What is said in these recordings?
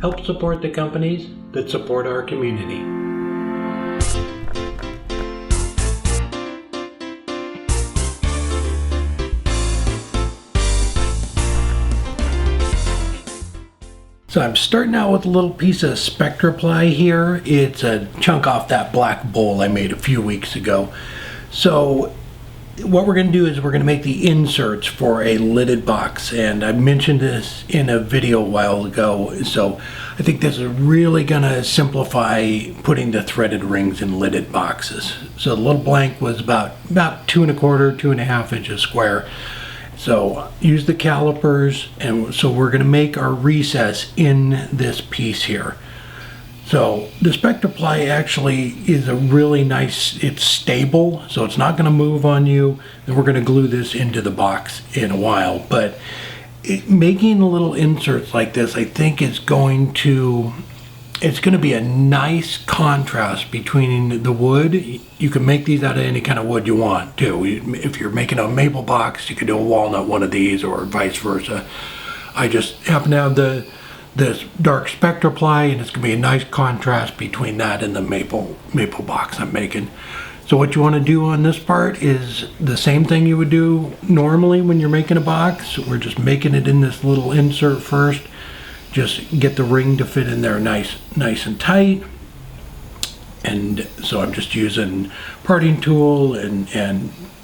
Help support the companies that support our community. So I'm starting out with a little piece of Spectra ply here. It's a chunk off that black bowl I made a few weeks ago. So what we're going to do is we're going to make the inserts for a lidded box, and I mentioned this in a video a while ago, so I think this is really going to simplify putting the threaded rings in lidded boxes. So the little blank was about 2 1/4, 2.5 inches square. So use the calipers, and so we're going to make our recess in this piece here. So the Spectra ply actually is a really nice, it's stable, so it's not going to move on you. And we're going to glue this into the box in a while, but making little inserts like this, I think it's going to be a nice contrast between the wood. You can make these out of any kind of wood you want too. If you're making a maple box, you could do a walnut one of these, or vice versa. I just happen to have this dark Spectra ply, and it's going to be a nice contrast between that and the maple box I'm making. So what you want to do on this part is the same thing you would do normally when you're making a box. We're just making it in this little insert first. Just get the ring to fit in there nice and tight. And so I'm just using parting tool and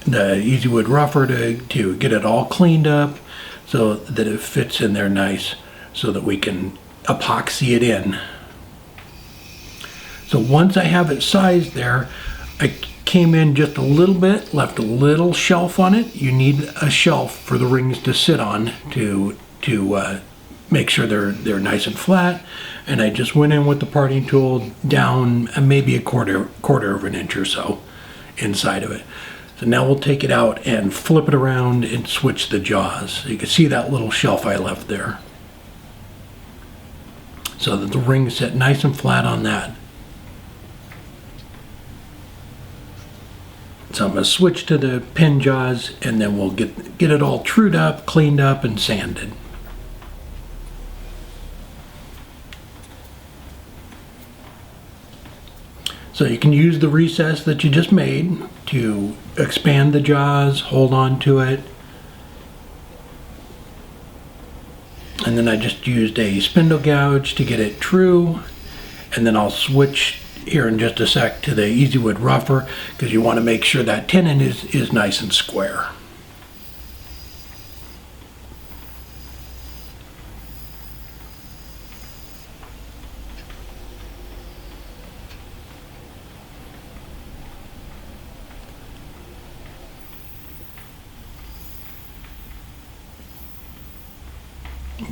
the Easy Wood rougher to get it all cleaned up so that it fits in there nice, so that we can epoxy it in. So once I have it sized there, I came in just a little bit, left a little shelf on it. You need a shelf for the rings to sit on to make sure they're nice and flat. And I just went in with the parting tool down maybe a quarter of an inch or so inside of it. So now we'll take it out and flip it around and switch the jaws. So you can see that little shelf I left there, so that the rings sit nice and flat on that. So I'm going to switch to the pin jaws, and then we'll get it all trued up, cleaned up, and sanded. So you can use the recess that you just made to expand the jaws, hold on to it. And then I just used a spindle gouge to get it true. And then I'll switch here in just a sec to the Easy Wood rougher, because you want to make sure that tenon is nice and square.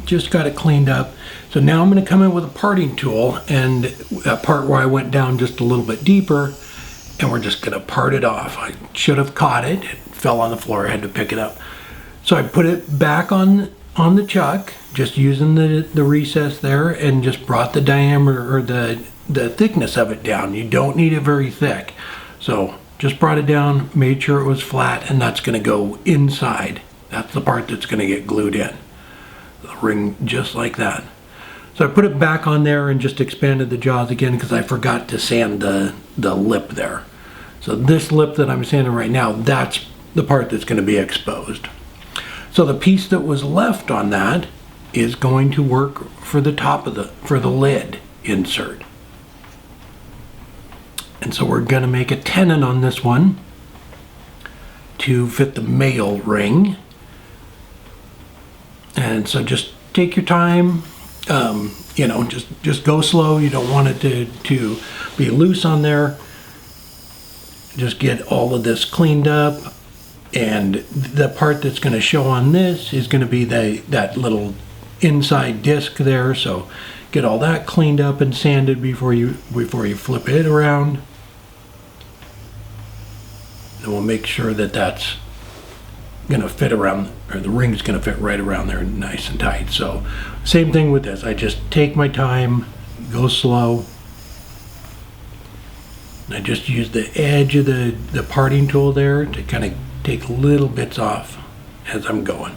Just got it cleaned up. So now I'm going to come in with a parting tool, and that part where I went down just a little bit deeper, and we're just going to part it off. I should have caught it. It fell on the floor. I had to pick it up. So I put it back on the chuck, just using the recess there, and just brought the diameter or the thickness of it down. You don't need it very thick. So just brought it down, made sure it was flat, and that's going to go inside. That's the part that's going to get glued in. The ring just like that. So I put it back on there and just expanded the jaws again, because I forgot to sand the lip there. So this lip that I'm sanding right now, that's the part that's going to be exposed. So the piece that was left on that is going to work for the top of the lid insert. And so we're going to make a tenon on this one to fit the male ring. And so just take your time, you know, just go slow. You don't want it to be loose on there. Just get all of this cleaned up, and the part that's going to show on this is going to be that little inside disc there. So get all that cleaned up and sanded before you flip it around. And we'll make sure that that's going to fit around, or the ring's going to fit right around there nice and tight. So same thing with this. I just take my time, go slow. And I just use the edge of the parting tool there to kind of take little bits off as I'm going.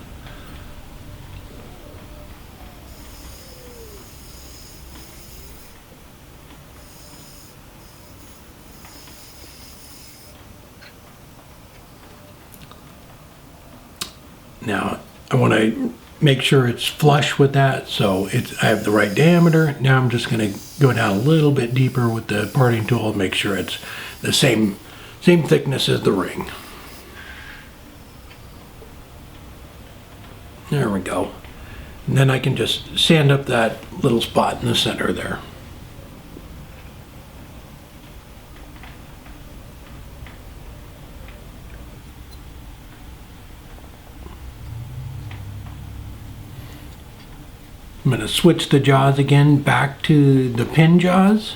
Now I want to make sure it's flush with that, so I have the right diameter. Now I'm just going to go down a little bit deeper with the parting tool and make sure it's the same thickness as the ring. There we go. And then I can just sand up that little spot in the center there. I'm going to switch the jaws again back to the pin jaws.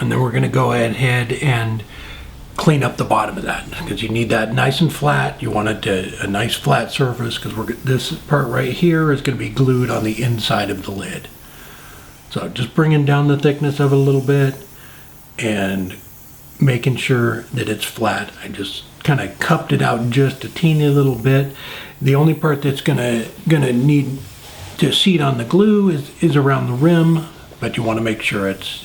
And then we're going to go ahead and clean up the bottom of that, because you need that nice and flat. You want it to a nice flat surface, because this part right here is going to be glued on the inside of the lid. So just bringing down the thickness of it a little bit and making sure that it's flat. I just kind of cupped it out just a teeny little bit. The only part that's gonna need to seat on the glue is around the rim, but you want to make sure it's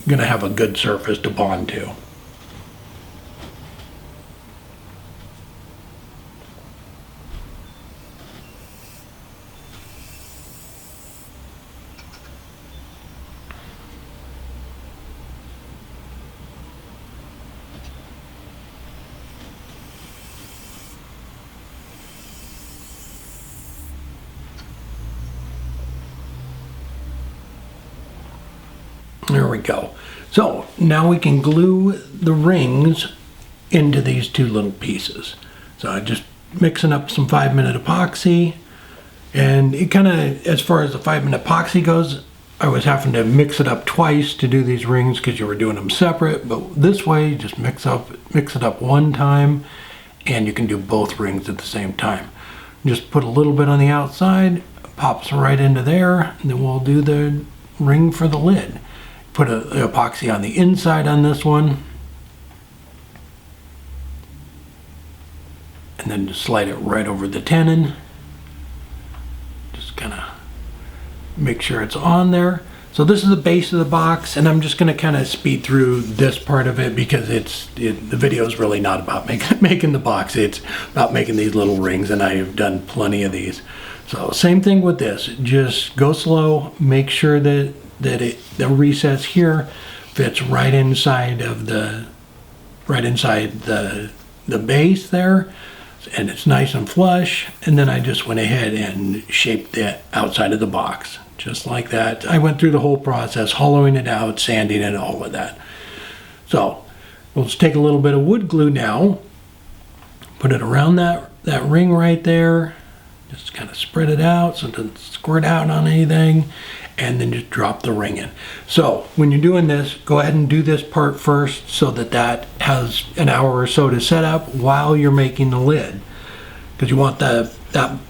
gonna have a good surface to bond to. There we go. So now we can glue the rings into these two little pieces. So I'm just mixing up some 5-minute epoxy, and it kind of, as far as the 5-minute epoxy goes, I was having to mix it up twice to do these rings because you were doing them separate, but this way just mix it up one time and you can do both rings at the same time. Just put a little bit on the outside, pops right into there, and then we'll do the ring for the lid. Put an epoxy on the inside on this one, and then just slide it right over the tenon. Just kind of make sure it's on there. So this is the base of the box, and I'm just going to kind of speed through this part of it because the video is really not about making the box. It's about making these little rings, and I have done plenty of these. So same thing with this. Just go slow. Make sure that the recess here fits right inside the base there, and it's nice and flush. And then I just went ahead and shaped the outside of the box just like that. I went through the whole process, hollowing it out, sanding it, all of that. So we'll just take a little bit of wood glue now, put it around that ring right there, just kind of spread it out so it doesn't squirt out on anything, and then just drop the ring in. So when you're doing this, go ahead and do this part first so that has an hour or so to set up while you're making the lid, because you want that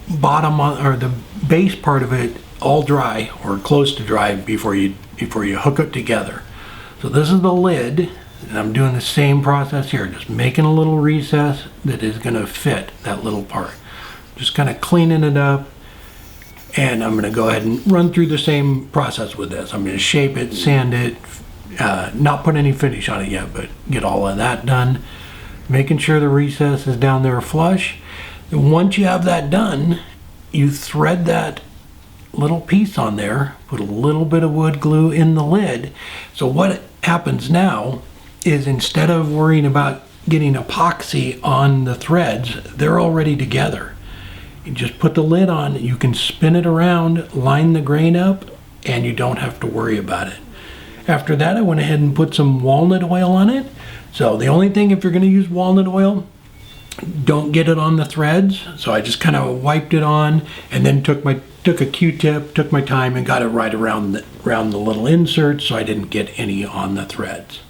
bottom or the base part of it all dry or close to dry before you hook it together. So this is the lid, and I'm doing the same process here, just making a little recess that is going to fit that little part. Just kind of cleaning it up. And I'm going to go ahead and run through the same process with this. I'm going to shape it, sand it, not put any finish on it yet, but get all of that done. Making sure the recess is down there flush. And once you have that done, you thread that little piece on there, put a little bit of wood glue in the lid. So what happens now is, instead of worrying about getting epoxy on the threads, they're already together. You just put the lid on, you can spin it around, line the grain up, and you don't have to worry about it. After that, I went ahead and put some walnut oil on it. So the only thing, if you're going to use walnut oil, don't get it on the threads. So I just kind of wiped it on, and then took a Q-tip, took my time, and got it right around the little insert so I didn't get any on the threads.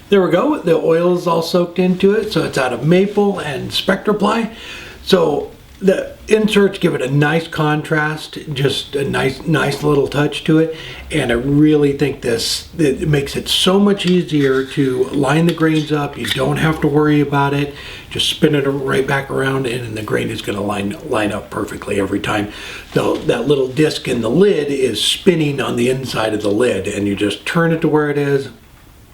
There we go. The oil is all soaked into it, so it's out of maple and Spectra ply. So the inserts give it a nice contrast, just a nice little touch to it, and I really think it makes it so much easier to line the grains up. You don't have to worry about it. Just spin it right back around, and the grain is going to line up perfectly every time. So that little disc in the lid is spinning on the inside of the lid, and you just turn it to where it is,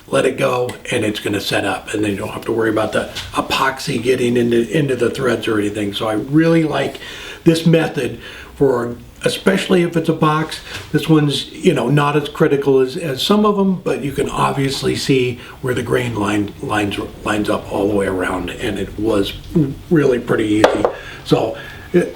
let it go, and it's going to set up, and then you don't have to worry about the epoxy getting into the threads or anything. So I really like this method for, especially if it's a box. This one's, you know, not as critical as some of them, but you can obviously see where the grain lines up all the way around, and it was really pretty easy. So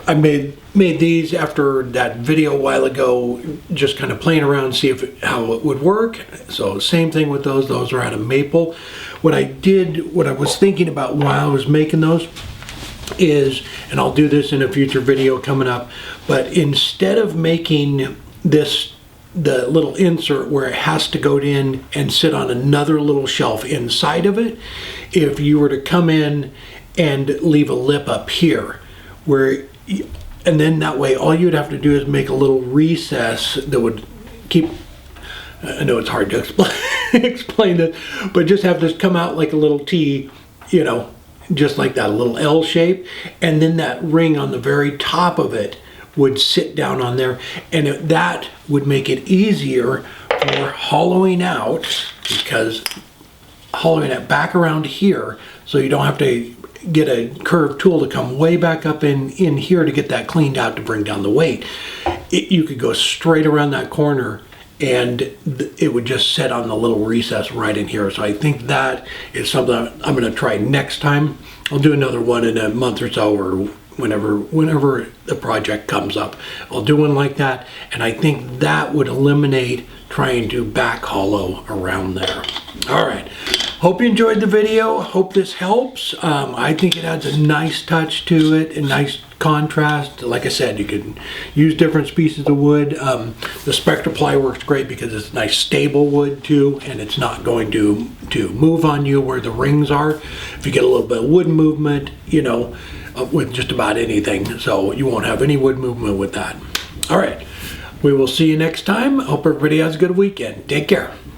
I made these after that video a while ago, just kind of playing around, see how it would work. So same thing with those are out of maple. What I was thinking about while I was making those is, and I'll do this in a future video coming up, but instead of making the little insert where it has to go in and sit on another little shelf inside of it, if you were to come in and leave a lip up here, and then that way all you'd have to do is make a little recess that would keep, I know it's hard to explain this, but just have this come out like a little T, you know, just like that, a little L shape, and then that ring on the very top of it would sit down on there, and that would make it easier for hollowing out, because hollowing it back around here, so you don't have to get a curved tool to come way back up in here to get that cleaned out to bring down the weight. You could go straight around that corner, and it would just sit on the little recess right in here. So I think that is something I'm going to try next time. I'll do another one in a month or so, or whenever the project comes up. I'll do one like that, and I think that would eliminate trying to back hollow around there. All right. Hope you enjoyed the video. Hope this helps. I think it adds a nice touch to it, a nice contrast. Like I said, you can use different pieces of wood. The Spectra ply works great because it's nice stable wood too, and it's not going to move on you where the rings are. If you get a little bit of wood movement, you know, with just about anything, so you won't have any wood movement with that. All right, we will see you next time. Hope everybody has a good weekend. Take care.